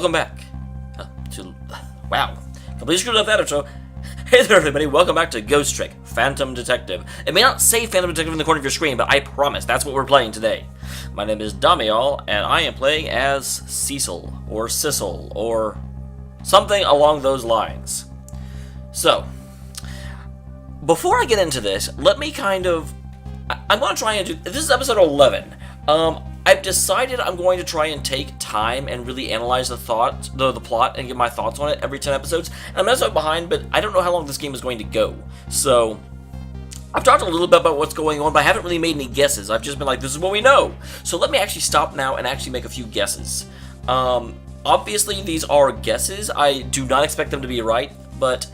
welcome back wow, completely screwed up that intro. Hey there everybody, welcome back to Ghost Trick, Phantom Detective. It may not say Phantom Detective in the corner of your screen, but I promise that's what we're playing today. My name is Dameol, and I am playing as Cecil, or Sissel, or something along those lines. So, before I get into this, let me I'm going to try and do, this is episode 11. I've decided I'm going to try and take time and really analyze the plot, and give my thoughts on it every 10 episodes. And I'm not behind, but I don't know how long this game is going to go. So, I've talked a little bit about what's going on, but I haven't really made any guesses. I've just been like, this is what we know. So let me actually stop now and actually make a few guesses. Obviously, these are guesses. I do not expect them to be right, but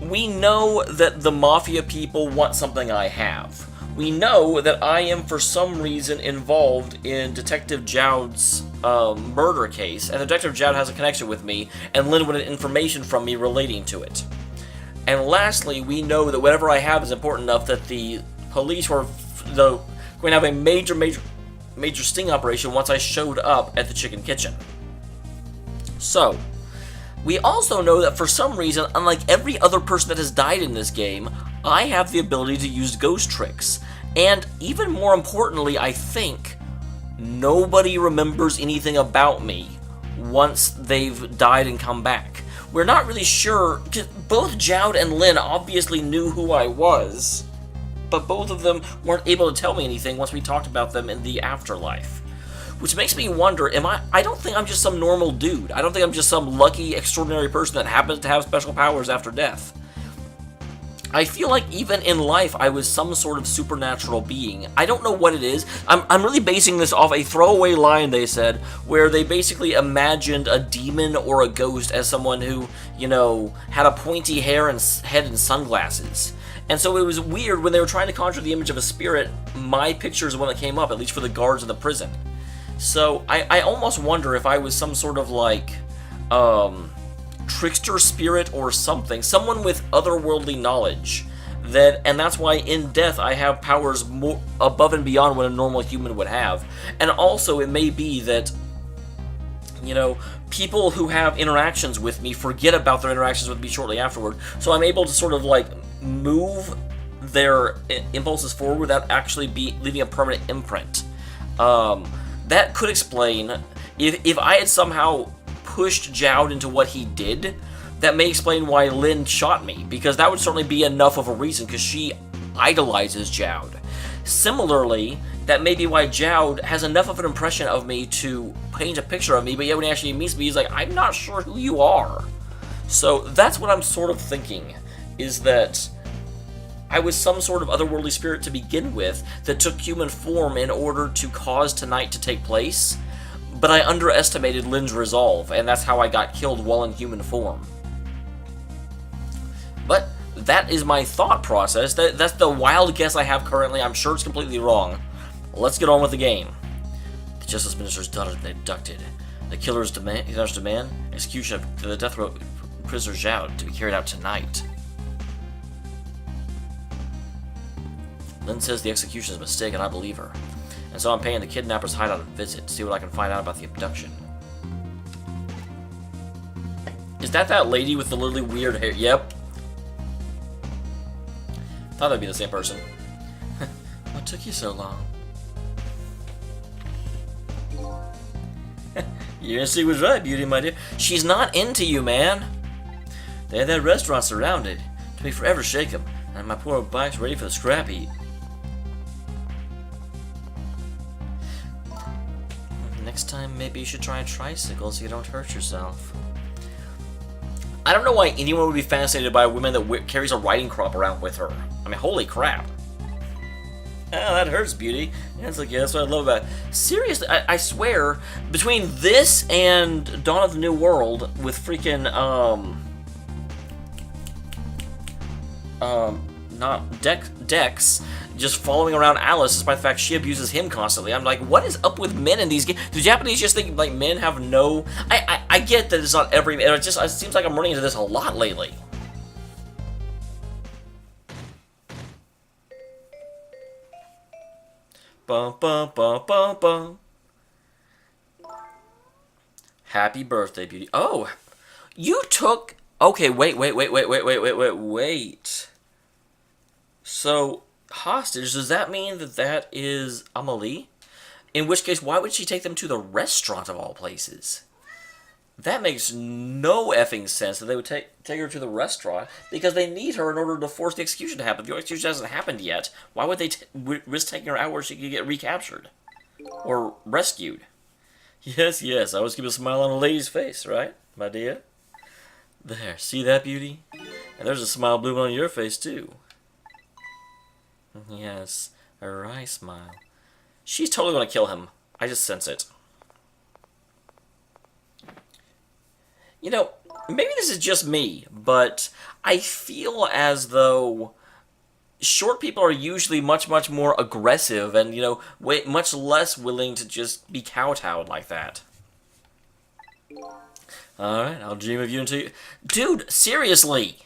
we know that the Mafia people want something I have. We know that I am, for some reason, involved in Detective Jowd's murder case, and Detective Jowd has a connection with me, and Lynn wanted information from me relating to it. And lastly, we know that whatever I have is important enough that the police were going to have a major sting operation once I showed up at the Chicken Kitchen. So, we also know that for some reason, unlike every other person that has died in this game, I have the ability to use ghost tricks. And even more importantly, I think, nobody remembers anything about me once they've died and come back. We're not really sure, because both Jowd and Lynn obviously knew who I was, but both of them weren't able to tell me anything once we talked about them in the afterlife. Which makes me wonder, I don't think I'm just some normal dude. I don't think I'm just some lucky, extraordinary person that happens to have special powers after death. I feel like even in life, I was some sort of supernatural being. I don't know what it is. I'm really basing this off a throwaway line they said, where they basically imagined a demon or a ghost as someone who, had a pointy hair and head and sunglasses. And so it was weird when they were trying to conjure the image of a spirit, my picture is the one that came up, at least for the guards in the prison. So I almost wonder if I was some sort of trickster spirit or something, someone with otherworldly knowledge, and that's why in death I have powers more above and beyond what a normal human would have. And also it may be that, people who have interactions with me forget about their interactions with me shortly afterward, so I'm able to sort of move their impulses forward without actually leaving a permanent imprint. That could explain, if I had somehow pushed Jowd into what he did, that may explain why Lynn shot me, because that would certainly be enough of a reason, because she idolizes Jowd. Similarly, that may be why Jowd has enough of an impression of me to paint a picture of me, but yet when he actually meets me, he's like, I'm not sure who you are. So that's what I'm sort of thinking, is that I was some sort of otherworldly spirit to begin with that took human form in order to cause tonight to take place, but I underestimated Lynn's resolve, and that's how I got killed while in human form. But that is my thought process. That's the wild guess I have currently. I'm sure it's completely wrong. Let's get on with the game. The Justice Minister's daughter has been abducted. The killer's demand execution of the death row prisoner Jowd to be carried out tonight. Lynn says the execution is a mistake, and I believe her. And so I'm paying the kidnapper's hideout a visit to see what I can find out about the abduction. Is that lady with the really weird hair? Yep. Thought that'd be the same person. What took you so long? Your instinct was right, Beauty, my dear. She's not into you, man. They had that restaurant surrounded. To be forever shaken, and my poor bike's ready for the scrap heap. Next time, maybe you should try a tricycle so you don't hurt yourself. I don't know why anyone would be fascinated by a woman that carries a riding crop around with her. I mean, holy crap. Oh, that hurts, Beauty. Yeah, it's like, yeah, that's what I love about it. Seriously, I swear, between this and Dawn of the New World with freaking, not Dex, just following around Alice despite the fact she abuses him constantly. I'm like, what is up with men in these games? Do Japanese just think men have no... I get that it's not every... It seems like I'm running into this a lot lately. Bum, bum, bum, bum, bum. Happy birthday, beauty. Oh, you took... Okay, wait. So, hostage, does that mean that that is Amelie? In which case, why would she take them to the restaurant of all places? That makes no effing sense that they would take her to the restaurant, because they need her in order to force the execution to happen. If the execution hasn't happened yet, why would they risk taking her out where she could get recaptured? Or rescued? Yes, I always keep a smile on a lady's face, right, my dear? There, see that, beauty? And there's a smile blooming on your face, too. Yes, a wry smile. She's totally gonna kill him. I just sense it. You know, maybe this is just me, but I feel as though short people are usually much more aggressive and, you know, much less willing to just be kowtowed like that. Alright, I'll dream of you until you... Dude, seriously!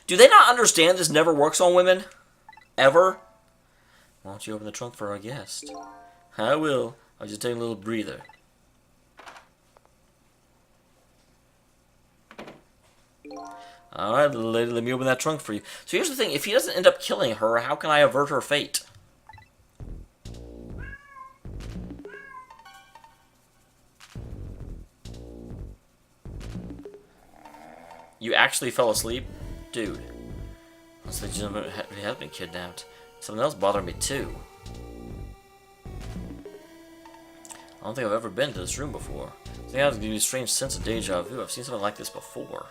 Do they not understand this never works on women? Ever? Why don't you open the trunk for our guest? I will. I'll just take a little breather. Alright, little lady, let me open that trunk for you. So here's the thing, if he doesn't end up killing her, how can I avert her fate? You actually fell asleep? Dude. Looks like you have been kidnapped. Something else bothered me too. I don't think I've ever been to this room before. I think I've given me a strange sense of deja vu. I've seen something like this before.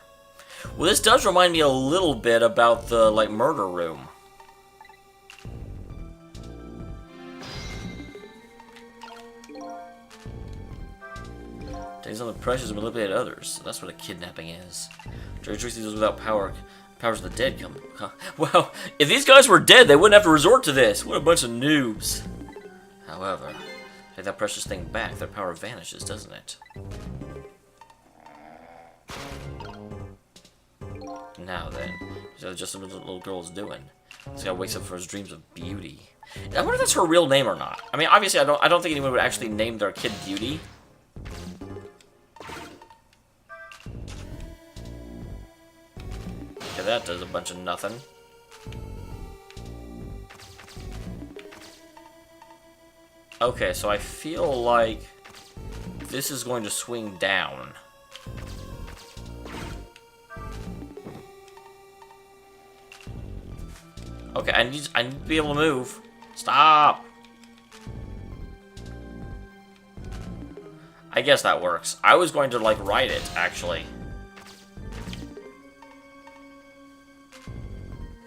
Well, this does remind me a little bit about the, like, murder room. Take something precious and manipulate others. So that's what a kidnapping is. Try to trick these without power. Powers of the dead come. Huh? Well, if these guys were dead, they wouldn't have to resort to this. What a bunch of noobs. However, take that precious thing back, their power vanishes, doesn't it? Now then, just what the little girl's doing. This guy wakes up for his dreams of beauty. I wonder if that's her real name or not. I mean, obviously, I don't think anyone would actually name their kid Beauty. Okay, that does a bunch of nothing. Okay, so I feel like this is going to swing down. Okay, I need to be able to move. Stop! I guess that works. I was going to, like, ride it, actually.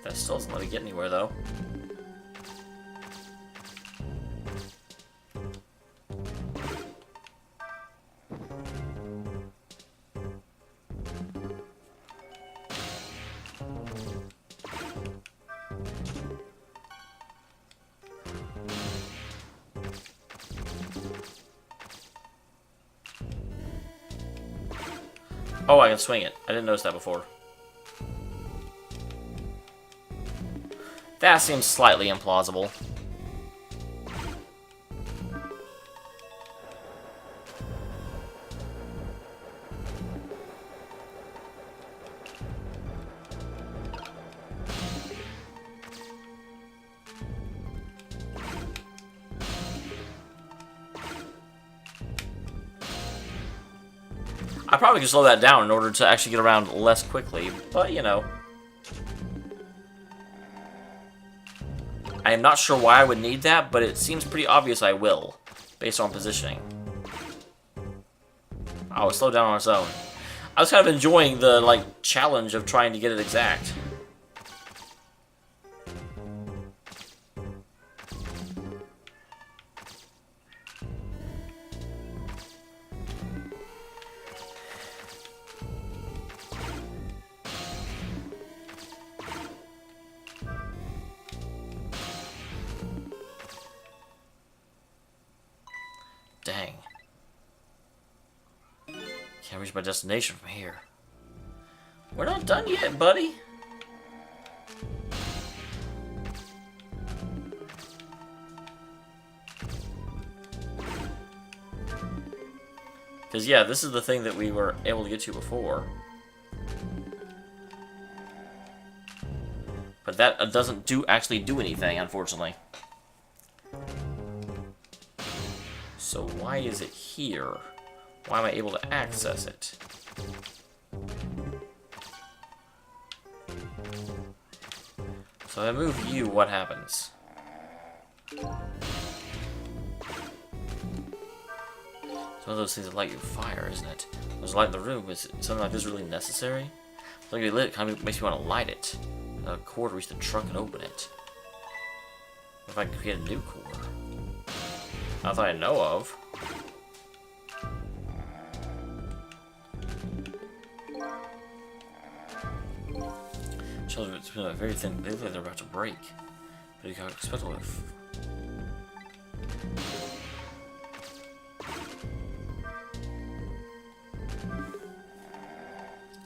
That still doesn't let me get anywhere, though. Oh, I can swing it. I didn't notice that before. That seems slightly implausible. I probably could slow that down in order to actually get around less quickly, but you know. I am not sure why I would need that, but it seems pretty obvious I will, based on positioning. Oh, it slowed down on its own. I was kind of enjoying the, like, challenge of trying to get it exact. Dang. Can't reach my destination from here. We're not done yet, buddy. Because, yeah, this is the thing that we were able to get to before. But that doesn't actually do anything, unfortunately. So why is it here? Why am I able to access it? So if I move you, what happens? It's one of those things that light you fire, isn't it? There's a light in the room. Is something like this really necessary? Something lit kind of makes me want to light it. A core to reach the trunk and open it. What if I can create a new core? Not that I know of. Children, it's been a very thin. They look like they're about to break. But you can expect a life.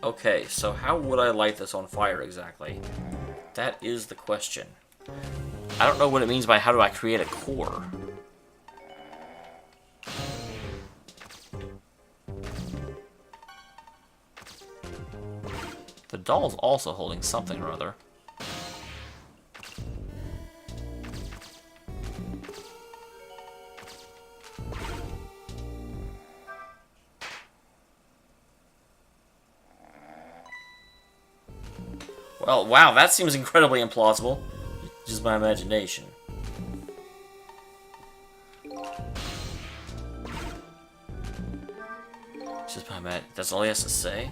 Okay, so how would I light this on fire exactly? That is the question. I don't know what it means by how do I create a core. The doll's also holding something or other. Well, wow, that seems incredibly implausible. Just my imagination. Just my imagination. That's all he has to say?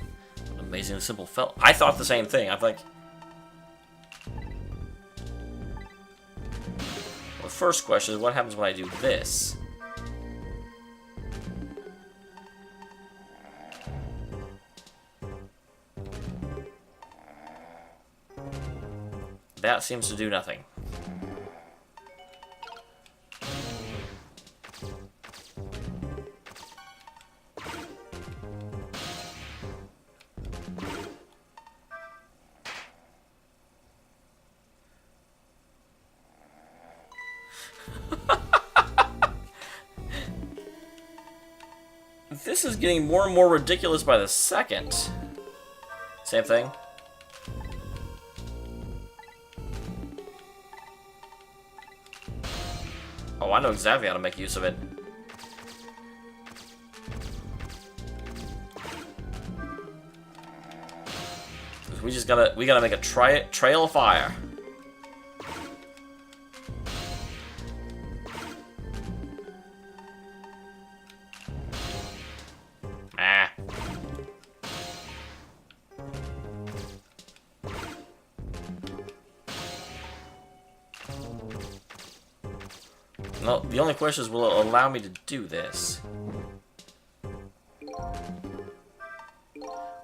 An amazingly simple felt. I thought the same thing. I'm like... Well, the first question is, what happens when I do this? That seems to do nothing. This is getting more and more ridiculous by the second. Same thing. Oh, I know exactly how to make use of it. We gotta make a trail of fire. Ah. No, the only question is, will it allow me to do this?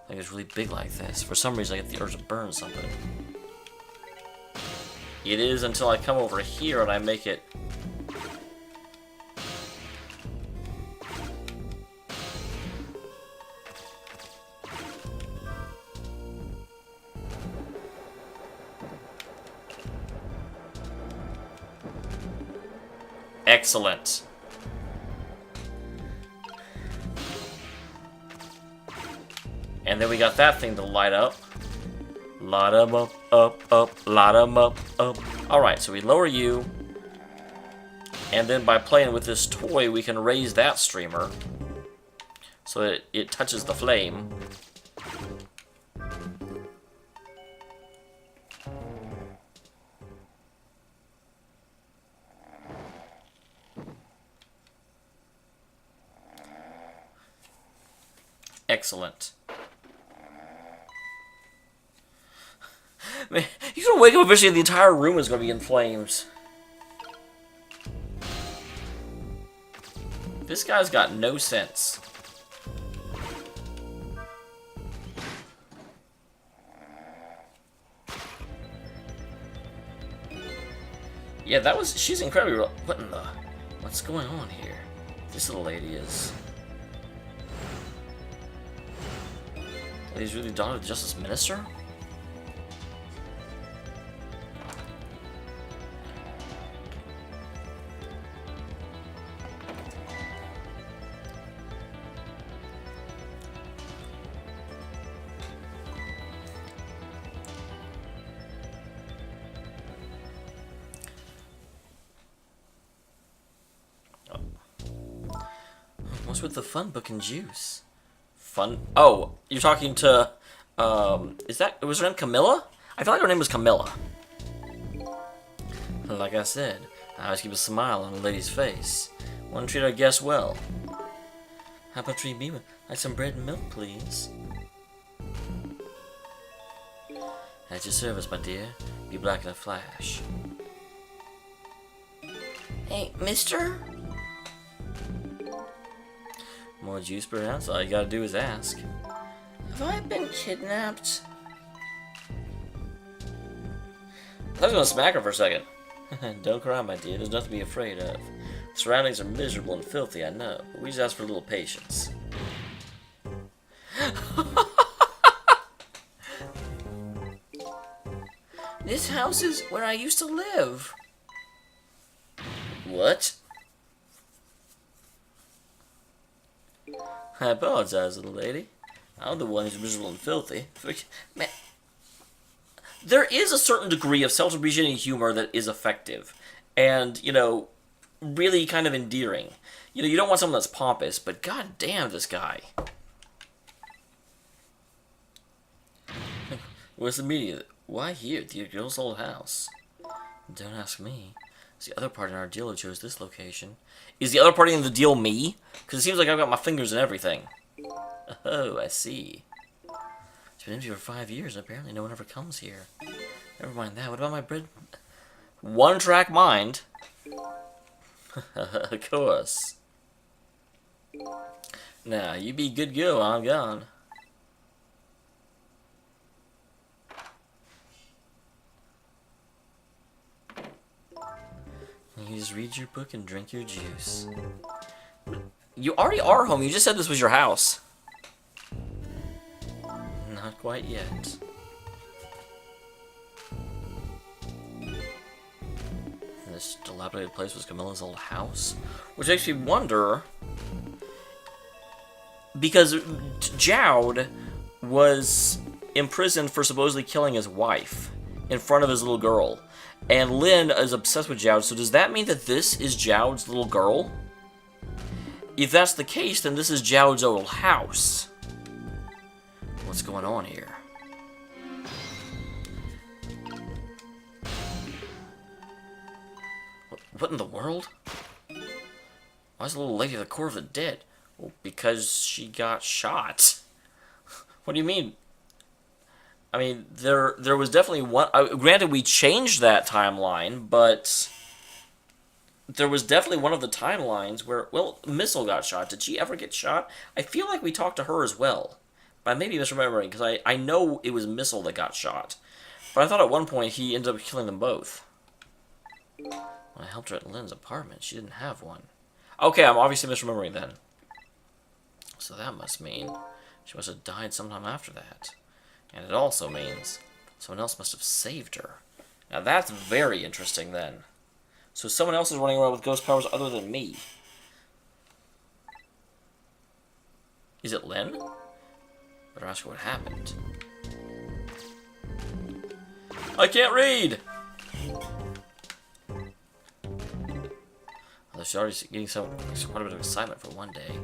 Like it's really big like this. For some reason, I get the urge to burn something. It is until I come over here and I make it. Excellent. And then we got that thing to light up. Light 'em up, light 'em up. Alright, so we lower you. And then by playing with this toy, we can raise that streamer. So that it touches the flame. Excellent. Man, you're gonna wake up eventually and the entire room is gonna be in flames. This guy's got no sense. Yeah, that was. She's incredibly. What in the? What's going on here? This little lady is. He's really daughter of the Justice Minister? What's with the fun book and juice? Fun? Oh, you're talking to, was her name Camilla? I feel like her name was Camilla. Like I said, I always keep a smile on a lady's face. Want to treat our guests well. How about treat me with like some bread and milk, please? At your service, my dear. Be black in a flash. Hey, mister? More juice per ounce? All you gotta do is ask. Have I been kidnapped? I was gonna smack her for a second. Don't cry, my dear. There's nothing to be afraid of. The surroundings are miserable and filthy, I know, but we just ask for a little patience. This house is where I used to live. What? I apologize, little lady. I'm the one who's miserable and filthy. Man, there is a certain degree of self-depreciating humor that is effective. And, you know, really kind of endearing. You know, you don't want someone that's pompous, but god damn this guy. Where's the media? Why here, at the girl's old house? Don't ask me. It's the other party in our deal who chose this location. Is the other party in the deal me? Because it seems like I've got my fingers in everything. Oh, I see. It's been empty for 5 years, and apparently no one ever comes here. Never mind that. What about my bread? One-track mind. Of course. Now, you be good girl, I'm gone. You just read your book and drink your juice. You already are home. You just said this was your house. Not quite yet. This dilapidated place was Camilla's old house? Which makes me wonder... Because Jowd was imprisoned for supposedly killing his wife in front of his little girl. And Lynn is obsessed with Jowd, so does that mean that this is Jowd's little girl? If that's the case, then this is Jowd's old house. What's going on here? What in the world? Why is the little lady at the core of the dead? Well, because she got shot. What do you mean? I mean, there was definitely one... granted, we changed that timeline, but... There was definitely one of the timelines where, well, Missile got shot. Did she ever get shot? I feel like we talked to her as well. But I may be misremembering, because I know it was Missile that got shot. But I thought at one point he ended up killing them both. When I helped her at Lynn's apartment, she didn't have one. Okay, I'm obviously misremembering then. So that must mean she must have died sometime after that. And it also means someone else must have saved her. Now that's very interesting then. So someone else is running around with ghost powers other than me. Is it Lynn? Better ask her what happened. I can't read! Although she's already getting quite a bit of excitement for one day.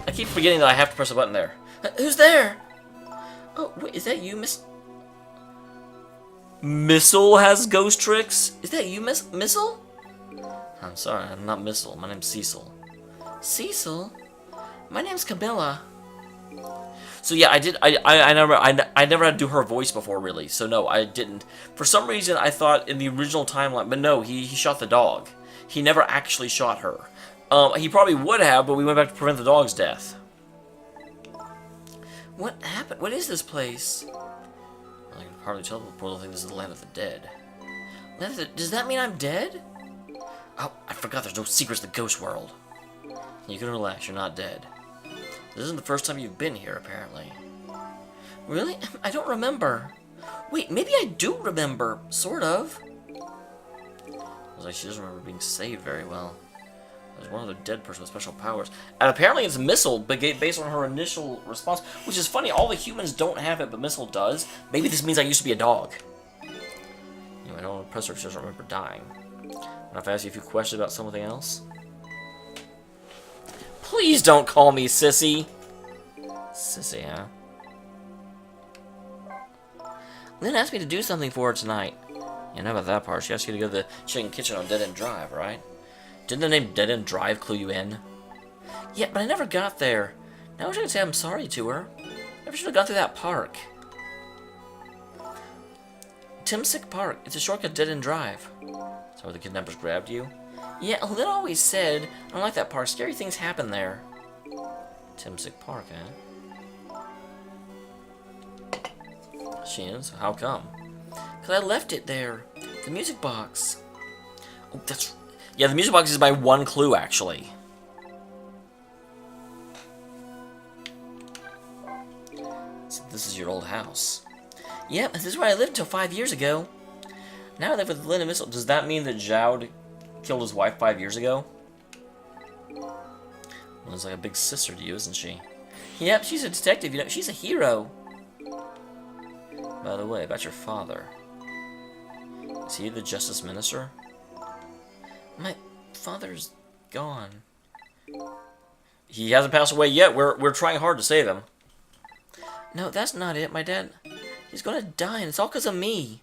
I keep forgetting that I have to press a button there. Who's there? Oh, wait, is that you, Miss... Missile has ghost tricks? Is that you, Missile? I'm sorry, I'm not Missile. My name's Cecil. Cecil? My name's Camilla. So yeah, I never had to do her voice before, really. So no, I didn't. For some reason, I thought in the original timeline, but no, he shot the dog. He never actually shot her. He probably would have, but we went back to prevent the dog's death. What happened? What is this place? I can hardly tell the portal thing this is the land of the dead. Does that mean I'm dead? Oh, I forgot there's no secrets in the ghost world. You can relax, you're not dead. This isn't the first time you've been here, apparently. Really? I don't remember. Wait, maybe I do remember. Sort of. Looks like she doesn't remember being saved very well. There's one other dead person with special powers. And apparently it's Missile, based on her initial response. Which is funny, all the humans don't have it, but Missile does. Maybe this means I used to be a dog. Anyway, I don't impress her if she doesn't remember dying. What if I ask you a few questions about something else? Please don't call me Sissy. Sissy, huh? Lynn asked me to do something for her tonight. You know about that part. She asked you to go to the chicken kitchen on Dead End Drive, right? Didn't the name Dead End Drive clue you in? Yeah, but I never got there. Now I wish I could say I'm sorry to her. Never should have gone through that park. Timsick Park. It's a shortcut Dead End Drive. So where the kidnappers grabbed you? Yeah, Lynn always said, I don't like that park. Scary things happen there. Timsick Park, huh? She is? How come? Because I left it there. The music box. Oh, that's... Yeah, the music box is my one clue, actually. So this is your old house. Yep, this is where I lived until 5 years ago. Now I live with Lynn and Missile. Does that mean that Jowd killed his wife 5 years ago? Lynn's like a big sister to you, isn't she? Yep, she's a detective, you know. She's a hero. By the way, about your father. Is he the Justice Minister? My father's gone. He hasn't passed away yet. We're trying hard to save him. No, that's not it. My dad, he's gonna die, and it's all because of me.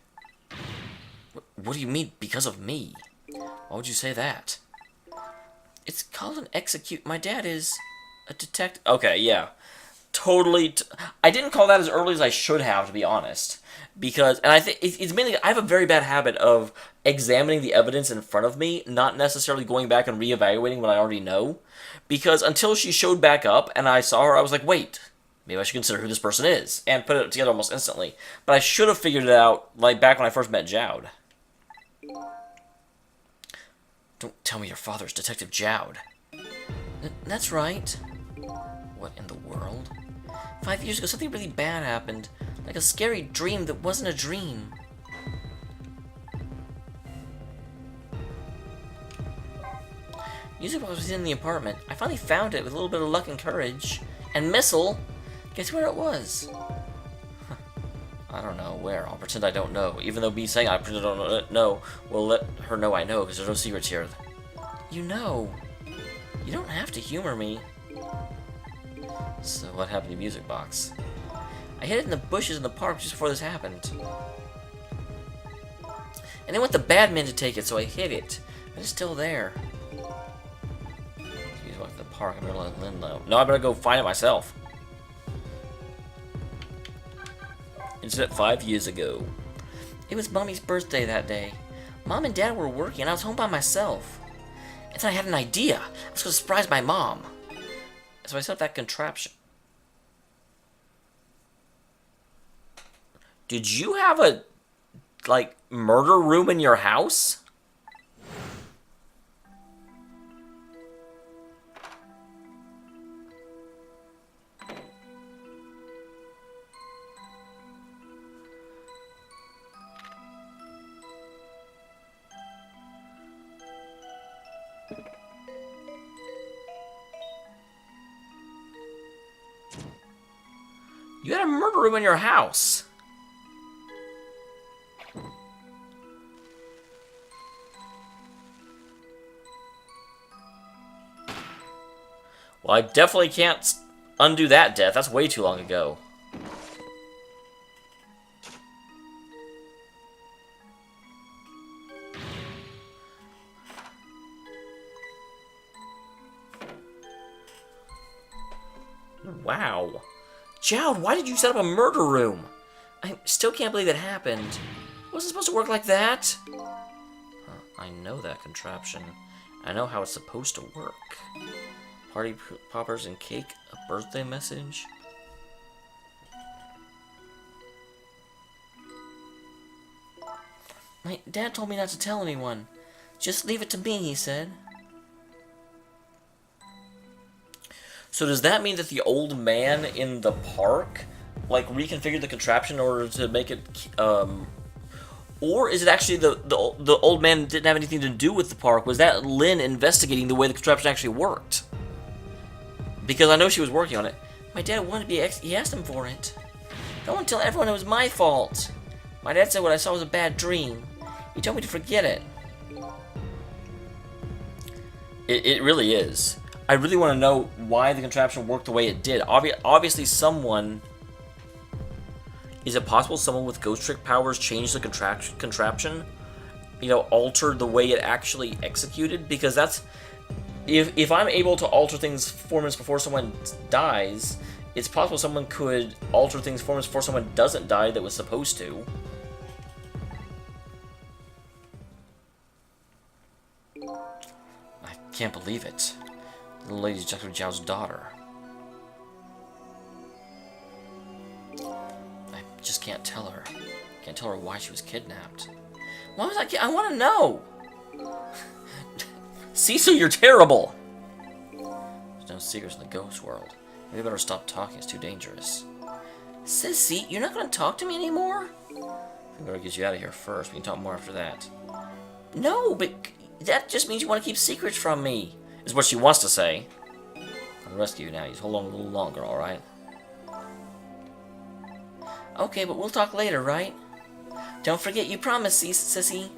What do you mean, because of me? Why would you say that? It's called an execute. My dad is a detective. Okay, yeah. Totally. I didn't call that as early as I should have, to be honest. Because, and I think it's mainly, I have a very bad habit of examining the evidence in front of me, not necessarily going back and reevaluating what I already know. Because until she showed back up and I saw her, I was like, wait, maybe I should consider who this person is. And put it together almost instantly. But I should have figured it out, like, back when I first met Jowd. Don't tell me your father's Detective Jowd. That's right. What in the world? 5 years ago, something really bad happened. Like a scary dream that wasn't a dream. Music box was in the apartment. I finally found it with a little bit of luck and courage. And Missile, guess where it was? I don't know where. I'll pretend I don't know. Even though me saying I pretend I don't know will let her know I know, because there's no secrets here. You know. You don't have to humor me. So what happened to Music Box? I hid it in the bushes in the park just before this happened. And they want the bad men to take it, so I hid it. But it's still there. Music Box in the park. I'm gonna let Lynn know. No, I better go find it myself. Incident 5 years ago. It was Mommy's birthday that day. Mom and Dad were working, and I was home by myself. And then I had an idea. I was going to surprise my mom. So I set up that contraption. Did you have a, like, murder room in your house? You had a murder room in your house. Well, I definitely can't undo that death. That's way too long ago. Wow. Jowd, why did you set up a murder room? I still can't believe it happened. It wasn't supposed to work like that. I know that contraption. I know how it's supposed to work. Party poppers and cake, a birthday message. My dad told me not to tell anyone. Just leave it to me, he said. So does that mean that the old man in the park, like, reconfigured the contraption in order to make it, or is it actually the old man didn't have anything to do with the park? Was that Lynn investigating the way the contraption actually worked? Because I know she was working on it. My dad wanted to be he asked him for it. Don't tell everyone it was my fault. My dad said what I saw was a bad dream. He told me to forget it. It really is. I really want to know why the contraption worked the way it did. Obviously, someone... Is it possible someone with ghost trick powers changed the contraption? You know, altered the way it actually executed? Because that's... If I'm able to alter things 4 minutes before someone dies, it's possible someone could alter things 4 minutes before someone doesn't die that was supposed to. I can't believe it. The little lady's Dr. Zhao's daughter. I just can't tell her. Can't tell her why she was kidnapped. Why was I want to know! Cecil, you're terrible! There's no secrets in the ghost world. Maybe I better stop talking, it's too dangerous. Sissy, you're not going to talk to me anymore? I better get you out of here first. We can talk more after that. No, but that just means you want to keep secrets from me, is what she wants to say. I'll rescue you now. You hold on a little longer, alright? Okay, but we'll talk later, right? Don't forget you promised, Sissy.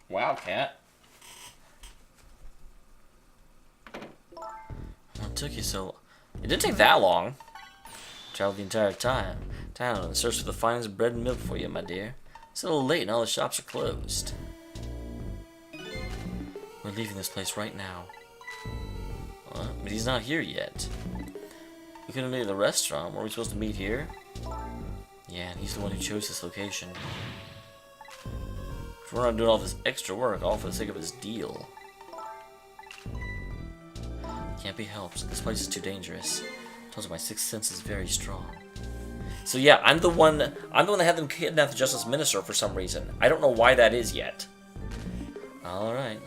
Wow, cat. What took you so... It didn't take that long. Traveled the entire time. Town and searched for the finest bread and milk for you, my dear. It's a little late and all the shops are closed. We're leaving this place right now. But he's not here yet. We could have made it at the restaurant. Were we supposed to meet here? Yeah, and he's the one who chose this location. If we're not doing all this extra work, all for the sake of his deal. Can't be helped. This place is too dangerous. I told you my sixth sense is very strong. So yeah, I'm the one that had them kidnap the Justice Minister for some reason. I don't know why that is yet. All right.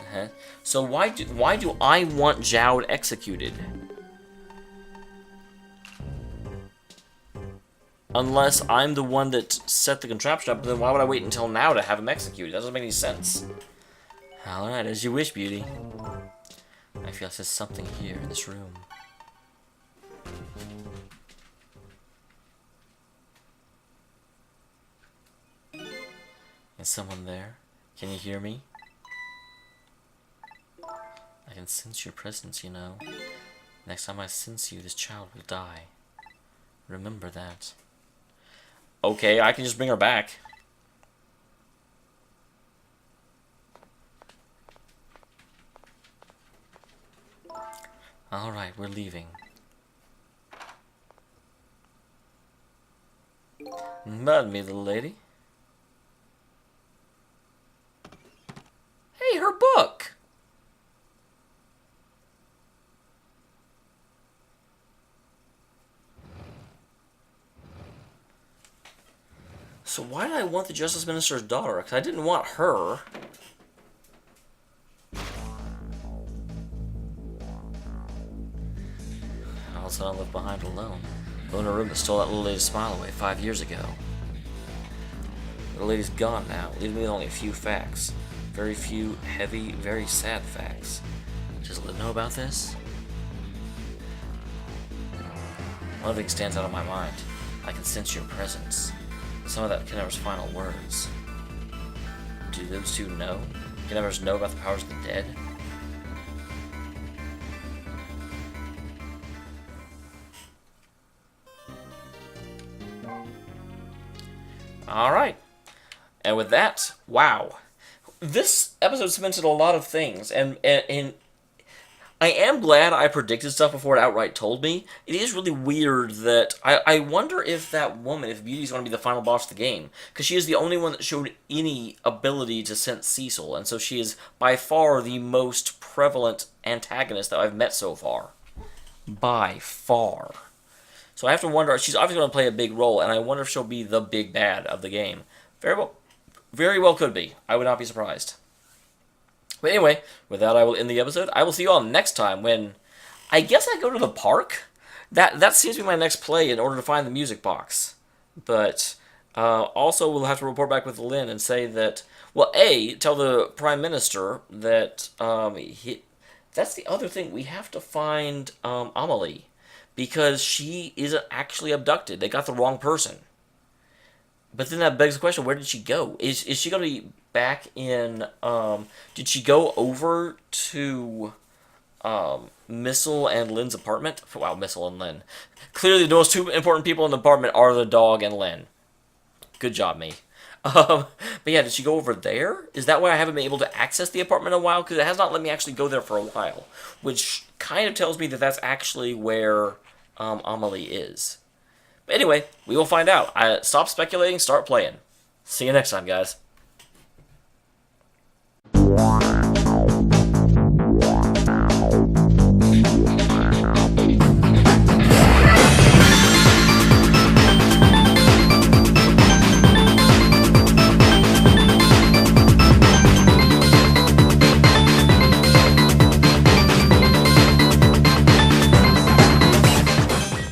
So why do I want Zhao executed? Unless I'm the one that set the contraption up, then why would I wait until now to have him executed? That doesn't make any sense. Alright, as you wish, beauty. I feel like there's something here in this room. Is someone there? Can you hear me? I can sense your presence, you know. Next time I sense you, this child will die. Remember that. Okay, I can just bring her back. Alright, we're leaving. Pardon me, little lady. Hey, her book! So why did I want the Justice Minister's daughter? Because I didn't want her. All of a sudden I left behind alone. Alone in a room that stole that little lady's smile away 5 years ago. The little lady's gone now, leaving me with only a few facts. Very few, heavy, very sad facts. Does Lynn know about this? One thing stands out of my mind. I can sense your presence. Some of that Kennever's final words. Do those two know? Kennever's know about the powers of the dead? Alright. And with that, wow. This episode cemented a lot of things, and I am glad I predicted stuff before it outright told me. It is really weird that... I wonder if that woman, if Beauty's going to be the final boss of the game. Because she is the only one that showed any ability to sense Cecil. And so she is by far the most prevalent antagonist that I've met so far. By far. So I have to wonder... She's obviously going to play a big role. And I wonder if she'll be the big bad of the game. Very well could be. I would not be surprised. But anyway, with that, I will end the episode. I will see you all next time when I guess I go to the park. That seems to be my next play in order to find the music box. But also we'll have to report back with Lynn and say that, well, tell the Prime Minister that that's the other thing. We have to find Amelie because she isn't actually abducted. They got the wrong person. But then that begs the question: where did she go? Is she going to be back in? Did she go over to Missile and Lynn's apartment? Wow, Missile and Lynn. Clearly, the most two important people in the apartment are the dog and Lynn. Good job, me. But yeah, did she go over there? Is that why I haven't been able to access the apartment in a while? Because it has not let me actually go there for a while, which kind of tells me that that's actually where Amelie is. But anyway, we will find out. Stop speculating, start playing. See you next time, guys.